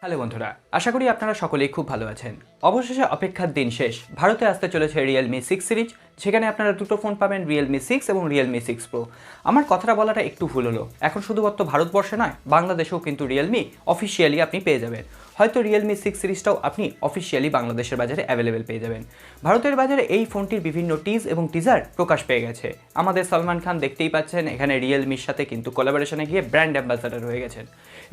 Hello বন্ধুরা, আশা করি আপনারা সকলেই খুব ভালো আছেন। অবশেষে অপেক্ষার দিন শেষ। ভারতে আসতে চলেছে Realme 6 সিরিজ, যেখানে আপনারা দুটো ফোন পাবেন, Realme 6 এবং Realme 6 Pro। আমার কথাটা বলাটা একটু ভুল হলো, এখন শুধুমাত্র ভারতবর্ষে নয়, বাংলাদেশেও কিন্তু Realme অফিসিয়ালি আপনি পেয়ে যাবেন। হয়তো Realme 6 সিরিজটাও আপনি অফিসিয়ালি বাংলাদেশের বাজারে অ্যাভেলেবেল পেয়ে যাবেন। ভারতের বাজারে এই ফোনটির বিভিন্ন টিজ এবং টিজার প্রকাশ পেয়ে গেছে। আমাদের সালমান খান দেখতেই পাচ্ছেন এখানে রিয়েলমির সাথে কিন্তু কোলাবোরেশনে গিয়ে ব্র্যান্ড অ্যাম্বাসাডার হয়ে গেছেন,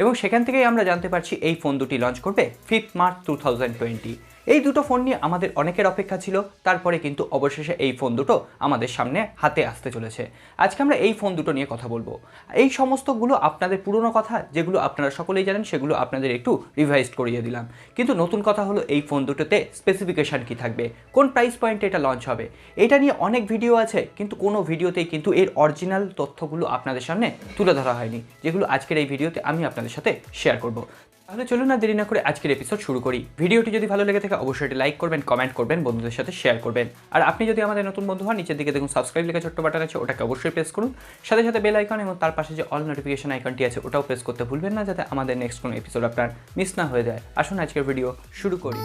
এবং সেখান থেকেই আমরা জানতে পারছি এই ফোন দুটি লঞ্চ করবে 5 মার্চ 2020। এই দুটো ফোন নিয়ে আমাদের অনেকের অপেক্ষা ছিল, তারপরে কিন্তু অবশেষে এই ফোন দুটো আমাদের সামনে হাতে আসতে চলেছে। আজকে আমরা এই ফোন দুটো নিয়ে কথা বলবো। এই সমস্তগুলো আপনাদের পুরনো কথা, যেগুলো আপনারা সকলেই জানেন, সেগুলো আপনাদের একটু রিভাইজড করিয়ে দিলাম। কিন্তু নতুন কথা হলো এই ফোন দুটোতে স্পেসিফিকেশান কী থাকবে, কোন প্রাইস পয়েন্টে এটা লঞ্চ হবে। এটা নিয়ে অনেক ভিডিও আছে, কিন্তু কোনো ভিডিওতেই কিন্তু এর অরিজিনাল তথ্যগুলো আপনাদের সামনে তুলে ধরা হয়নি, যেগুলো আজকের এই ভিডিওতে আমি আপনাদের সাথে শেয়ার করব। তাহলে চলুন না দেরি না করে আজকের এপিসোড শুরু করি। ভিডিওটি যদি ভালো লেগে থাকে অবশ্যই এটি লাইক করবেন, কমেন্ট করবেন, বন্ধুদের সাথে শেয়ার করবেন। আর আপনি যদি আমাদের নতুন বন্ধু হন, নিচের দিকে দেখুন সাবস্ক্রাইব লেখা ছোট্ট বাটন আছে, ওটাকে অবশ্যই প্রেস করুন। সাথে সাথে বেল আইকন এবং তার পাশে যে অল নোটিফিকেশন আইকনটি আছে ওটাও প্রেস করতে ভুলবেন না, যাতে আমাদের নেক্সট কোনো এপিসোড আপনার মিস না হয়ে যায়। আসুন আজকের ভিডিও শুরু করি।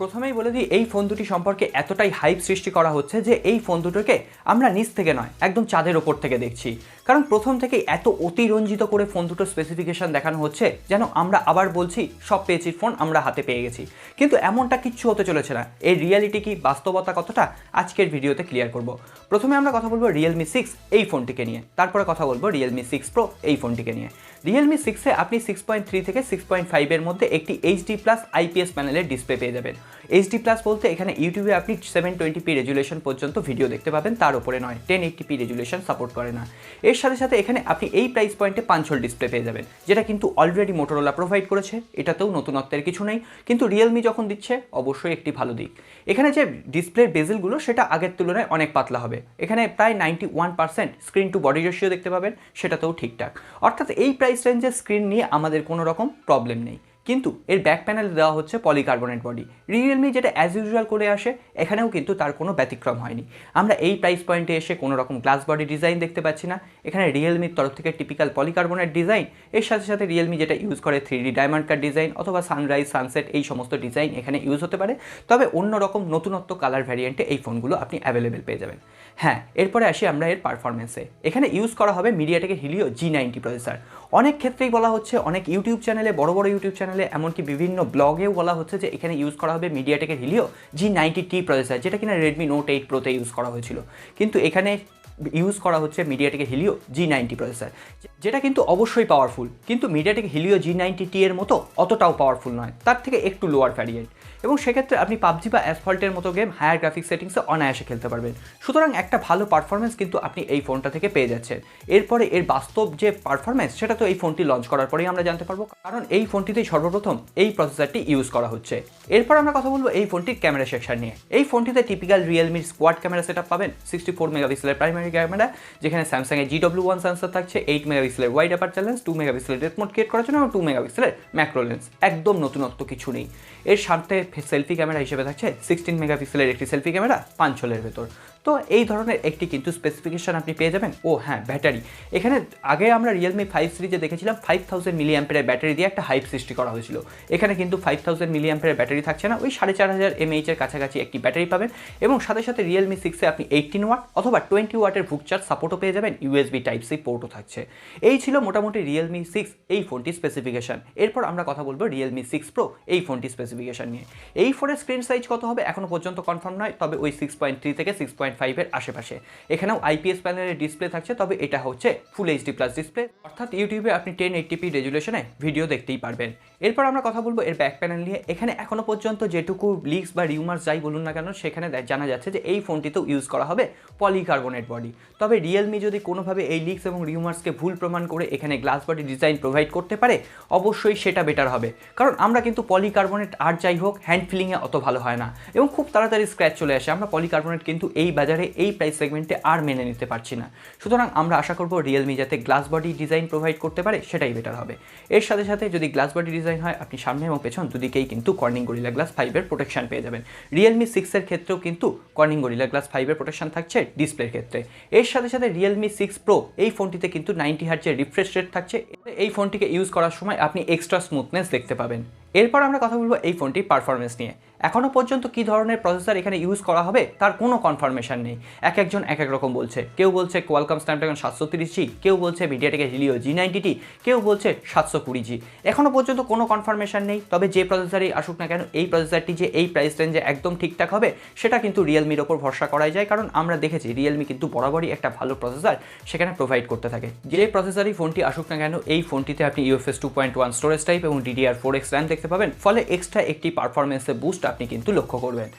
প্রথমেই বলে দিই, এই ফোন দুটি সম্পর্কে এতটাই হাইপ সৃষ্টি করা হচ্ছে যে এই ফোন দুটোকে আমরা নিচ থেকে নয়, একদম চাঁদের ওপর থেকে দেখছি। কারণ প্রথম থেকেই এত অতিরঞ্জিত করে ফোন দুটোর স্পেসিফিকেশান দেখানো হচ্ছে, যেন আমরা আবার বলছি সব পেয়েছি ফোন আমরা হাতে পেয়ে গেছি। কিন্তু এমনটা কিচ্ছু হতে চলেছে না। এই রিয়ালিটি কি, বাস্তবতা কতটা, আজকের ভিডিওতে ক্লিয়ার করব। প্রথমে আমরা কথা বলবো Realme 6 এই ফোনটিকে নিয়ে, তারপরে কথা বলবো Realme 6 Pro এই ফোনটিকে নিয়ে। Realme 6-এ আপনি 6.3 থেকে 6.5 এর মধ্যে একটি HD+ IPS প্যানেলের ডিসপ্লে পেয়ে যাবেন। HD+ বলতে এখানে ইউটিউবে আপনি 720p রেজুলেশন পর্যন্ত ভিডিও দেখতে পাবেন, তার উপরে নয়। 1080p রেজুলেশন সাপোর্ট করে না। এর সাথে সাথে এখানে আপনি এই প্রাইস পয়েন্টে পাঞ্চল ডিসপ্লে পেয়ে যাবেন, যেটা কিন্তু অলরেডি মোটোরোলা প্রোভাইড করেছে। এটাতেও নতুনত্বের কিছু নেই, কিন্তু Realme যখন দিচ্ছে অবশ্যই একটি ভালো দিক। এখানে যে ডিসপ্লের বেজেলগুলো সেটা আগের তুলনায় অনেক পাতলা হবে। এখানে প্রায় 91% স্ক্রিন টু বডি রেশিও দেখতে পাবেন, সেটাতেও ঠিকঠাক। অর্থাৎ এই প্রাইস রেঞ্জের স্ক্রিন নিয়ে আমাদের কোনো রকম প্রবলেম নেই। কিন্তু এর ব্যাক প্যানেলে দেওয়া হচ্ছে পলিকার্বনেট বডি। Realme যেটা অ্যাজ ইউজুয়াল করে আসে, এখানেও কিন্তু তার কোনো ব্যতিক্রম হয়নি। আমরা এই প্রাইস পয়েন্টে এসে কোনো রকম গ্লাস বডি ডিজাইন দেখতে পাচ্ছি না। এখানে Realmeর তরফ থেকে টিপিক্যাল পলিকার্বনেট ডিজাইন, এর সাথে সাথে Realme যেটা ইউজ করে 3D ডায়মন্ড কাট ডিজাইন অথবা সানরাইজ সানসেট, এই সমস্ত ডিজাইন এখানে ইউজ হতে পারে। তবে অন্য রকম নতুনত্ব কালার ভ্যারিয়েন্টে এই ফোনগুলো আপনি অ্যাভেলেবেল পেয়ে যাবেন। হ্যাঁ, এরপরে আসি আমরা এর পারফরমেন্সে। এখানে ইউজ করা হবে মিডিয়াটেকের হিলিও G90 প্রসেসর। অনেক ক্ষেত্রেই বলা হচ্ছে, অনেক ইউটিউব চ্যানেলে, বড় বড় ইউটিউব চ্যানেলে, এমনকি বিভিন্ন ব্লগেও বলা হচ্ছে যে এখানে ইউজ করা হবে মিডিয়াটেকের হিলিও G90T প্রসেসর, যেটা কিনা Redmi Note 8 Proতে ইউজ করা হয়েছিল। কিন্তু এখানে ইউজ করা হচ্ছে মিডিয়াটেকের হিলিও G90 প্রসেসর, যেটা কিন্তু অবশ্যই পাওয়ারফুল, কিন্তু মিডিয়াটেক হিলিও G90T এর মতো অতটাও পাওয়ারফুল নয়, তার থেকে একটু লোয়ার ভ্যারিয়েন্ট। এবং সেক্ষেত্রে আপনি পাবজি বা অ্যাসফল্টের মতো গেম হায়ার গ্রাফিক্স সেটিংসে অনায়াসে খেলতে পারবেন। সুতরাং একটা ভালো পারফরমেন্স কিন্তু আপনি এই ফোনটা থেকে পেয়ে যাচ্ছেন। এরপরে এর বাস্তব যে পারফরমেন্স, সেটা তো এই ফোনটি লঞ্চ করার পরেই আমরা জানতে পারবো, কারণ এই ফোনটিতেই সর্বপ্রথম এই প্রসেসরটি ইউজ করা হচ্ছে। এরপর আমরা কথা বলবো এই ফোনটির ক্যামেরা সেকশন নিয়ে। এই ফোনটিতে টিপিক্যাল রিয়েলমির স্কোয়াড ক্যামেরা সেটআপ পাবেন। 64 মেগাপিক্সেলের প্রাইমারি ক্যামেরা, যেখানে স্যামসাংয়ের GW1 সেন্সর থাকছে, 8 মেগাপিক্সেলের ওয়াইড অ্যাপারচার লেন্স, 2 মেগাপিক্সেলের ডেপথ মোড ক্রিয়েট করার জন্য, এবং 2 মেগাপিক্সেলের ম্যাক্রো লেন্স। একদম নতুনত্ব কিছু নেই। এর সাথে সেলফি ক্যামেরা হিসেবে থাকছে 16 মেগাপিক্সেলের একটি সেলফি ক্যামেরা পাঞ্চলের ভেতর। তো এই ধরনের একটি কিন্তু স্পেসিফিকেশন আপনি পেয়ে যাবেন। ও হ্যাঁ, ব্যাটারি। এখানে আগে আমরা Realme 5 সিরিজে দেখেছিলাম 5000 মিলিঅ্যাম্পিয়ারের ব্যাটারি দিয়ে একটা হাইপ সৃষ্টি করা হয়েছিল। এখানে কিন্তু 5000 মিলিঅ্যাম্পিয়ারের ব্যাটারি থাকছে না, ওই 4500 mAh এর কাছাকাছি একটি ব্যাটারি পাবেন। এবং সাথে সাথে Realme 6-এ আপনি 18 ওয়াট অথবা 20 ওয়াটের বুক চার্জ সাপোর্টও পেয়ে যাবেন, USB Type-C পোর্টও থাকছে। এই ছিল মোটামুটি Realme 6 এই ফোনটির স্পেসিফিকেশন। এরপর আমরা কথা বলবো Realme 6 Pro এই ফোনটির স্পেসিফিকেশন নিয়ে। এই ফোনের স্ক্রিন সাইজ কত হবে এখনো পর্যন্ত কনফার্ম নয়, তবে ওই 6.3 থেকে 6.5 এর আশেপাশে। এখানেও IPS প্যানেলের ডিসপ্লে থাকছে, তবে এটা হচ্ছে ফুল HD+ ডিসপ্লে, অর্থাৎ ইউটিউবে আপনি 1080p রেজুলেশনে ভিডিও দেখতেই পারবেন। এরপর আমরা কথা বলবো এর ব্যাক প্যানেল নিয়ে। এখানে এখনো পর্যন্ত যেটুকু লিক্স বা রিউমার্স যাই বলুন না কেন, সেখানে জানা যাচ্ছে যে এই ফোনটিতেও ইউজ করা হবে পলিকার্বনেট বডি। তবে Realme যদি কোনোভাবে এই লিক্স এবং রিউমার্সকে ভুল প্রমাণ করে এখানে গ্লাস বডি ডিজাইন প্রোভাইড করতে পারে, অবশ্যই সেটা বেটার হবে। কারণ আমরা কিন্তু পলিকার্বনেট আর যাই হোক হ্যান্ড ফিলিংয়ে অত ভালো হয় না, এবং খুব তাড়াতাড়ি স্ক্র্যাচ চলে আসে। আমরা পলিকার্বনেট কিন্তু এই বাজারে এই প্রাইস সেগমেন্টে আর মেনে নিতে পারছি না। সুতরাং আমরা আশা করব Realme যাতে গ্লাস বডি ডিজাইন প্রোভাইড করতে পারে, সেটাই বেটার হবে। এর সাথে সাথে যদি গ্লাস বডি ডিজাইন ডিজাইন হয়, আপনি সামনে এবং পেছন দুদিকেই কিন্তু কর্নিং গরিলা গ্লাস 5-এর প্রোটেকশন পেয়ে যাবেন। Realme 6-এর ক্ষেত্রেও কিন্তু কর্নিং গরিলা গ্লাস 5-এর প্রোটেকশন থাকছে ডিসপ্লের ক্ষেত্রে। এর সাথে সাথে Realme 6 Pro এই ফোনটিতে কিন্তু 90 হার্টজের রিফ্রেশ রেট থাকছে। এই ফোনটিকে ইউজ করার সময় আপনি এক্সট্রা স্মুথনেস দেখতে পাবেন। এরপর আমরা কথা বলবো এই ফোনটির পারফরমেন্স নিয়ে। এখনও পর্যন্ত কী ধরনের প্রসেসর এখানে ইউজ করা হবে তার কোনো কনফার্মেশন নেই। এক একজন এক এক রকম বলছে। কেউ বলছে কোয়ালকম স্ন্যাপড্রাগন 730G, কেউ বলছে মিডিয়াটেকের হিলিও G90T, কেউ বলছে 720G। এখনও পর্যন্ত কোনো কনফার্মেশন নেই। তবে যে প্রসেসরই আসুক না কেন, এই প্রসেসরটি যে এই প্রাইস রেঞ্জে একদম ঠিকঠাক হবে সেটা কিন্তু রিয়েলমির ওপর ভরসা করাই যায়, কারণ আমরা দেখেছি রিয়েলমি কিন্তু বরাবরই একটা ভালো প্রসেসর সেখানে প্রোভাইড করতে থাকে। যে প্রসেসরই ফোনটি আসুক না কেন, এই ফোনটিতে আপনি UFS 2.1 স্টোরেজ টাইপ এবং DDR4X র্যাম দেখতে পাবেন, ফলে এক্সট্রা একটি পারফরমেন্সে বুস্ট আপনি কিন্তু লক্ষ্য করবেন।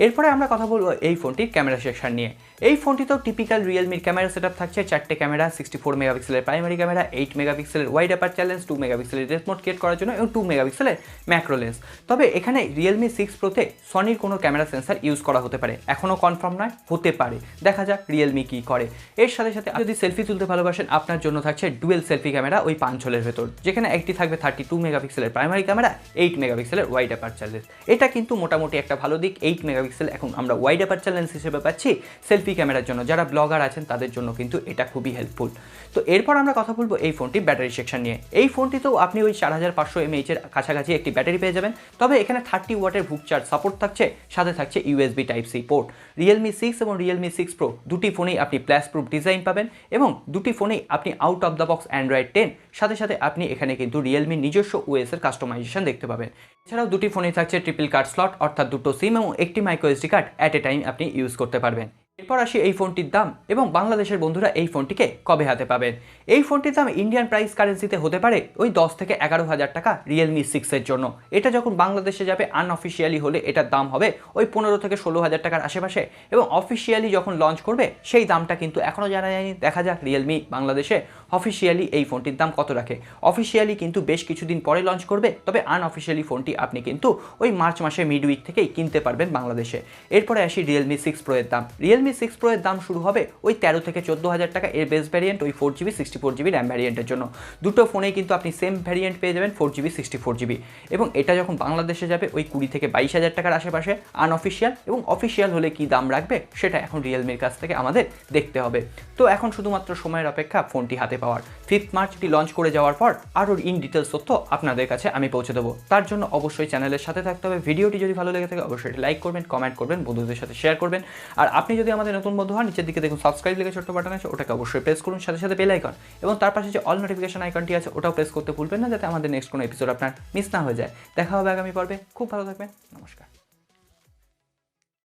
এরপরে আমরা কথা বলবো এই ফোনটির ক্যামেরা সেকশন নিয়ে। এই ফোনটিতেও টিপিক্যাল রিয়েলমির ক্যামেরা সেটআপ থাকছে। 4টে ক্যামেরা, 64 মেগাপিক্সেলের প্রাইমারি ক্যামেরা, 8 মেগাপিক্সেলের ওয়াইড অ্যাপারচার লেন্স, 2 মেগাপিক্সেলের ডেপথ মোড ক্রিয়েট করার জন্য এবং 2 মেগাপিক্সেলের ম্যাক্রো লেন্স। তবে এখানে Realme 6 Proতে সনির কোনো ক্যামেরা সেন্সার ইউজ করা হতে পারে, এখনও কনফার্ম নয়, হতে পারে, দেখা যাক রিয়েলমি কী করে। এর সাথে সাথে যদি সেলফি তুলতে ভালোবাসেন, আপনার জন্য থাকছে ডুয়েল সেলফি ক্যামেরা ওই 5 হোলের ভেতর, যেখানে একটি থাকবে 32 মেগাপিক্সেলের প্রাইমারি ক্যামেরা, 8 মেগাপিক্সেলের ওয়াইড অ্যাপারচার লেন্স। এটা কিন্তু মোটামুটি একটা ভালো দিক। 8 মেগাপিক্সেল এখন আমরা ওয়াইড অ্যাপারচার লেন্স হিসেবে পাচ্ছি সেলফি ক্যামেরার জন্য। যারা ব্লগার আছেন তাদের জন্য কিন্তু এটা খুবই হেল্পফুল। তো এরপর আমরা কথা বলবো এই ফোনটি ব্যাটারি সেকশন নিয়ে। এই ফোনটিতেও আপনি ওই 4500 mAh এর কাছাকাছি একটি ব্যাটারি পেয়ে যাবেন। তবে এখানে 30 ওয়াটের বুক চার্জ সাপোর্ট থাকছে, সাথে থাকছে USB Type-C পোর্ট। Realme 6 এবং Realme 6 Pro দুটি ফোনেই আপনি প্লাস প্রুফ ডিজাইন পাবেন এবং দুটি ফোনেই আপনি out of the box Android 10, সাথে সাথে আপনি এখানে কিন্তু রিয়েলমির নিজস্ব OS এর কাস্টমাইজেশন দেখতে পাবেন। এছাড়াও দুটি ফোনেই থাকছে ট্রিপল কার্ড স্লট, অর্থাৎ দুটো সিম এবং একটি micro SD card at a time আপনি ইউজ করতে পারবেন। এরপর আসি এই ফোনটির দাম এবং বাংলাদেশের বন্ধুরা এই ফোনটিকে কবে হাতে পাবেন। এই ফোনটির দাম ইন্ডিয়ান প্রাইস কারেন্সিতে হতে পারে ওই 10 থেকে 11,000 টাকা Realme 6-এর জন্য। এটা যখন বাংলাদেশে যাবে আনঅফিসিয়ালি হলে এটার দাম হবে ওই 15 থেকে 16,000 টাকার আশেপাশে, এবং অফিসিয়ালি যখন লঞ্চ করবে সেই দামটা কিন্তু এখনও জানা যায়নি। দেখা যাক রিয়েলমি বাংলাদেশে অফিসিয়ালি এই ফোনটির দাম কত রাখে। অফিসিয়ালি কিন্তু বেশ কিছুদিন পরে লঞ্চ করবে, তবে আনঅফিসিয়ালি ফোনটি আপনি কিন্তু ওই মার্চ মাসে মিড উইক থেকেই কিনতে পারবেন বাংলাদেশে। এরপরে আসি Realme 6 Pro এর দাম। Realme 6 Pro এর দাম শুরু হবে ওই 13 থেকে 14,000 টাকা এর বেস ভ্যারিয়েন্ট, ওই 4GB 64GB র্যাম ভ্যারিয়েন্টের জন্য। দুটো ফোনেই কিন্তু আপনি সেম ভ্যারিয়েন্ট পেয়ে যাবেন 4GB 64GB, এবং এটা যখন বাংলাদেশে যাবে ওই 20 থেকে 22,000 টাকার আশেপাশে আনঅফিসিয়াল, এবং অফিসিয়াল হলে কি দাম রাখবে সেটা এখন রিয়েলমির কাছ থেকে আমাদের দেখতে হবে। তো এখন শুধুমাত্র সময়ের অপেক্ষা ফোনটি হাতে পাওয়ার। 5 মার্চটি লঞ্চ করে যাওয়ার পর আরও ইন ডিটেলস তথ্য আপনাদের কাছে আমি পৌঁছে দেবো। তার জন্য অবশ্যই চ্যানেলের সাথে থাকতে হবে। ভিডিওটি যদি ভালো লেগে থাকে অবশ্যই লাইক করবেন, কমেন্ট করবেন, বন্ধুদের সাথে শেয়ার করবেন। আর আপনি যদি আমাদের নতুন বন্ধু হন, নিচের দিকে দেখুন সাবস্ক্রাইব লিখে ছোট্ট বাটন আছে, ওটাকে অবশ্যই প্রেস করুন, সাথে সাথে বেল আইকন এবং তার পাশে যে অল নোটিফিকেশন আইকনটি আছে ওটাও প্রেস করতে ভুলবেন না, যাতে আমাদের নেক্সট কোনো এপিসোড আপনার মিস না হয়ে যায়। দেখা হবে আগামী পর্বে। খুব ভালো থাকবেন। নমস্কার।